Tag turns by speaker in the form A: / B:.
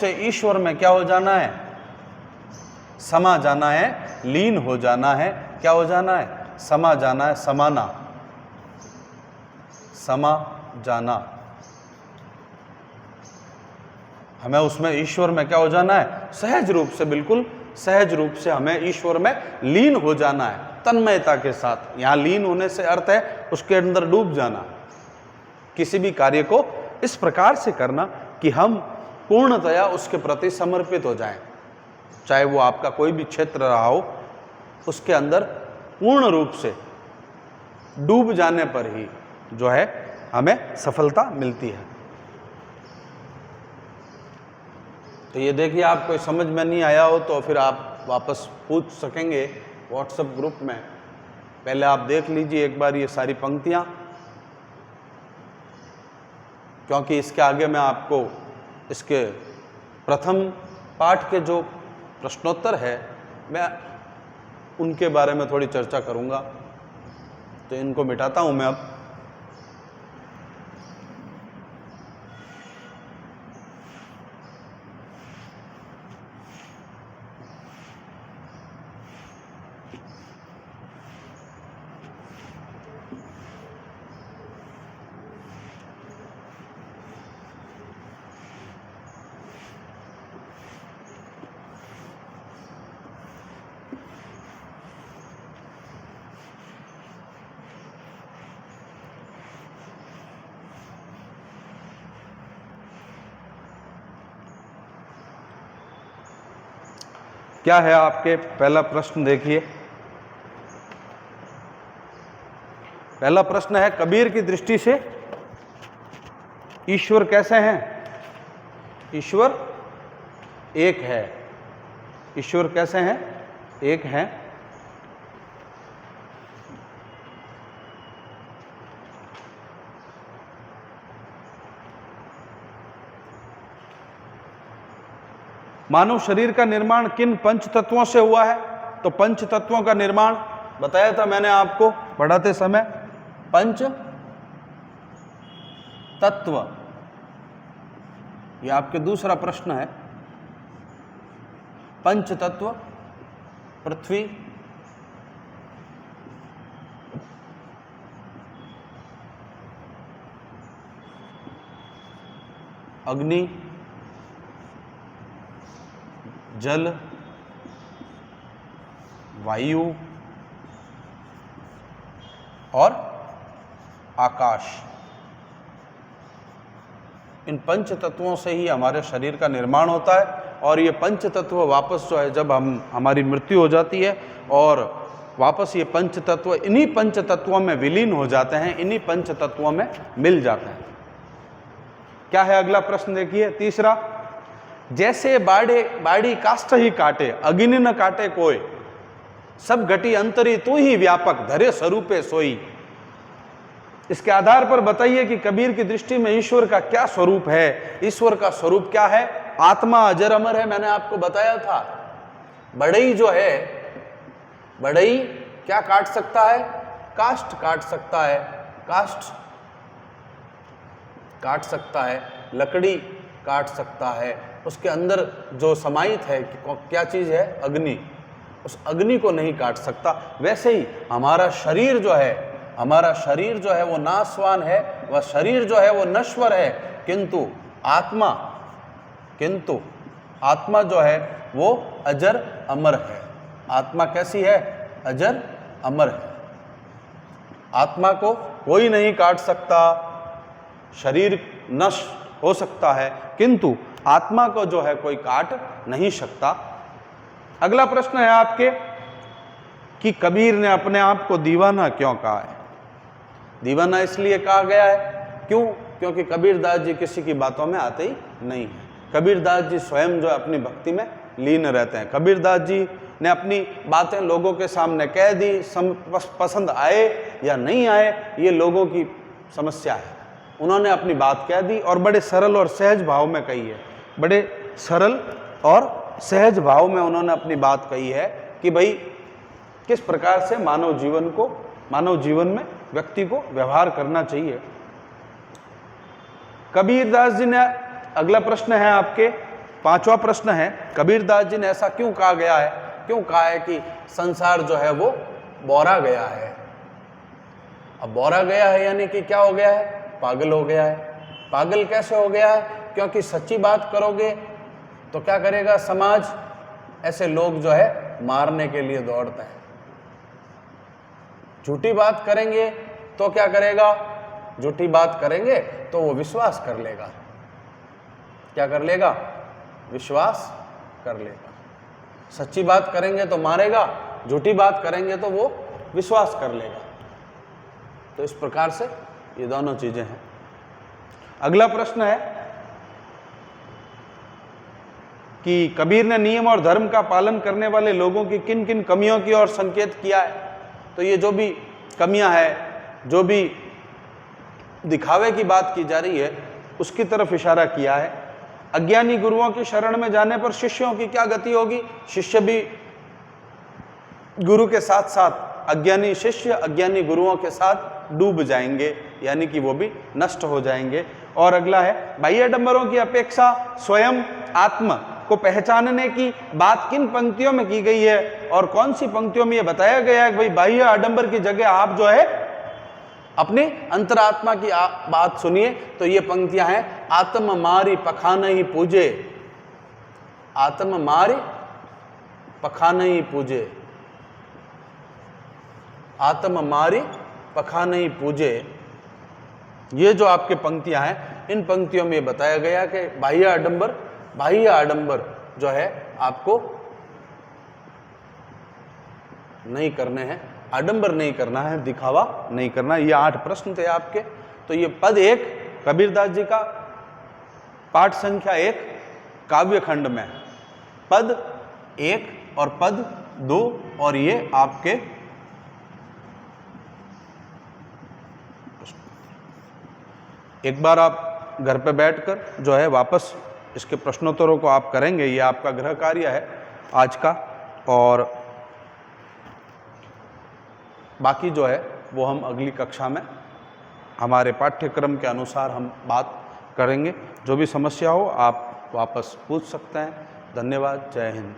A: से ईश्वर में क्या हो जाना है? समा जाना है, लीन हो जाना है। क्या हो जाना है? समा जाना है, समाना, समा जाना। हमें उसमें ईश्वर में क्या हो जाना है? सहज रूप से, बिल्कुल सहज रूप से हमें ईश्वर में लीन हो जाना है, तन्मयता के साथ। यहां लीन होने से अर्थ है उसके अंदर डूब जाना। किसी भी कार्य को इस प्रकार से करना कि हम पूर्णतया उसके प्रति समर्पित हो जाएं। चाहे वो आपका कोई भी क्षेत्र रहा हो, उसके अंदर पूर्ण रूप से डूब जाने पर ही जो है हमें सफलता मिलती है। तो ये देखिए, आपको समझ में नहीं आया हो तो फिर आप वापस पूछ सकेंगे व्हाट्सएप ग्रुप में। पहले आप देख लीजिए एक बार ये सारी पंक्तियां, क्योंकि इसके आगे मैं आपको इसके प्रथम पाठ के जो प्रश्नोत्तर है, मैं उनके बारे में थोड़ी चर्चा करूंगा। तो इनको मिटाता हूं मैं अब। क्या है आपके पहला प्रश्न? देखिए, पहला प्रश्न है, कबीर की दृष्टि से ईश्वर कैसे हैं? ईश्वर एक है। ईश्वर कैसे हैं? एक हैं। मानव शरीर का निर्माण किन पंच तत्वों से हुआ है? तो पंच तत्वों का निर्माण बताया था मैंने आपको पढ़ाते समय। पंच तत्व, यह आपके दूसरा प्रश्न है। पंच तत्व, पृथ्वी, अग्नि, जल, वायु और आकाश। इन पंच तत्वों से ही हमारे शरीर का निर्माण होता है। और ये पंच तत्व वापस जो है, जब हमारी मृत्यु हो जाती है और वापस ये पंच तत्व इन्हीं पंच तत्वों में विलीन हो जाते हैं, इन्हीं पंच तत्वों में मिल जाते हैं। क्या है अगला प्रश्न? देखिए तीसरा, जैसे बाड़ी काष्ठ ही काटे, अग्नि न काटे कोई, सब घटी अंतरी तू ही व्यापक, धरे स्वरूपे सोई। इसके आधार पर बताइए कि कबीर की दृष्टि में ईश्वर का क्या स्वरूप है? ईश्वर का स्वरूप क्या है? आत्मा अजर अमर है, मैंने आपको बताया था। बढ़ई जो है, बढ़ई क्या काट सकता है? काष्ठ काट सकता है, काष्ठ काट सकता है, लकड़ी काट सकता है। उसके अंदर जो समाहित है क्या चीज है? अग्नि। उस अग्नि को नहीं काट सकता। वैसे ही हमारा शरीर जो है, हमारा शरीर जो है वो नाशवान है, वह शरीर जो है वो नश्वर है, किंतु आत्मा जो है वो अजर अमर है। आत्मा कैसी है? अजर अमर है। आत्मा को कोई नहीं काट सकता। शरीर नष्ट हो सकता है, किंतु आत्मा को जो है कोई काट नहीं सकता। अगला प्रश्न है आपके कि कबीर ने अपने आप को दीवाना क्यों कहा है? दीवाना इसलिए कहा गया है, क्यों? क्योंकि कबीरदास जी किसी की बातों में आते ही नहीं है। कबीरदास जी स्वयं जो अपनी भक्ति में लीन रहते हैं। कबीरदास जी ने अपनी बातें लोगों के सामने कह दी, पसंद आए या नहीं आए ये लोगों की समस्या है। उन्होंने अपनी बात कह दी और बड़े सरल और सहज भाव में कही है। बड़े सरल और सहज भाव में उन्होंने अपनी बात कही है कि भाई किस प्रकार से मानव जीवन में व्यक्ति को व्यवहार करना चाहिए। कबीरदास जी ने, अगला प्रश्न है आपके 5वां प्रश्न है, कबीरदास जी ने ऐसा क्यों कहा गया है, क्यों कहा है कि संसार जो है वो बौरा गया है। अब बौरा गया है यानी कि क्या हो गया है, पागल हो गया है। पागल कैसे हो गया है, क्योंकि सच्ची बात करोगे तो क्या करेगा समाज, ऐसे लोग जो है मारने के लिए दौड़ते हैं। झूठी बात करेंगे तो क्या करेगा, झूठी बात करेंगे तो वो विश्वास कर लेगा। क्या कर लेगा, विश्वास कर लेगा। सच्ची बात करेंगे तो मारेगा, झूठी बात करेंगे तो वो विश्वास कर लेगा। तो इस प्रकार से ये दोनों चीजें हैं। अगला प्रश्न है कि कबीर ने नियम और धर्म का पालन करने वाले लोगों की किन किन कमियों की ओर संकेत किया है। तो ये जो भी कमियां है, जो भी दिखावे की बात की जा रही है, उसकी तरफ इशारा किया है। अज्ञानी गुरुओं की शरण में जाने पर शिष्यों की क्या गति होगी, शिष्य भी गुरु के साथ साथ, अज्ञानी शिष्य अज्ञानी गुरुओं के साथ डूब जाएंगे, यानी कि वो भी नष्ट हो जाएंगे। और अगला है, बाह्य आडंबरों की अपेक्षा स्वयं आत्म को पहचानने की बात किन पंक्तियों में की गई है, और कौन सी पंक्तियों में यह बताया गया है कि भाई बाह्य आडंबर की जगह आप जो है अपने अंतरात्मा की बात सुनिए। तो ये पंक्तियां हैं, आत्म मारी पखान ही पूजे, आत्म मारी पखान ही पूजे, आत्म मारी पखान ही पूजे। ये जो आपके पंक्तियां हैं, इन पंक्तियों में बताया गया कि बाह्य आडंबर जो है आपको नहीं करने हैं, आडंबर नहीं करना है, दिखावा नहीं करना है। ये 8 प्रश्न थे आपके। तो ये पद 1 कबीरदास जी का पाठ संख्या 1 काव्य खंड में, पद 1 और पद 2, और ये आपके एक बार आप घर पे बैठकर जो है वापस इसके प्रश्नोत्तरों को आप करेंगे। ये आपका गृह कार्य है आज का, और बाकी जो है वो हम अगली कक्षा में हमारे पाठ्यक्रम के अनुसार हम बात करेंगे। जो भी समस्या हो आप वापस पूछ सकते हैं। धन्यवाद। जय हिंद।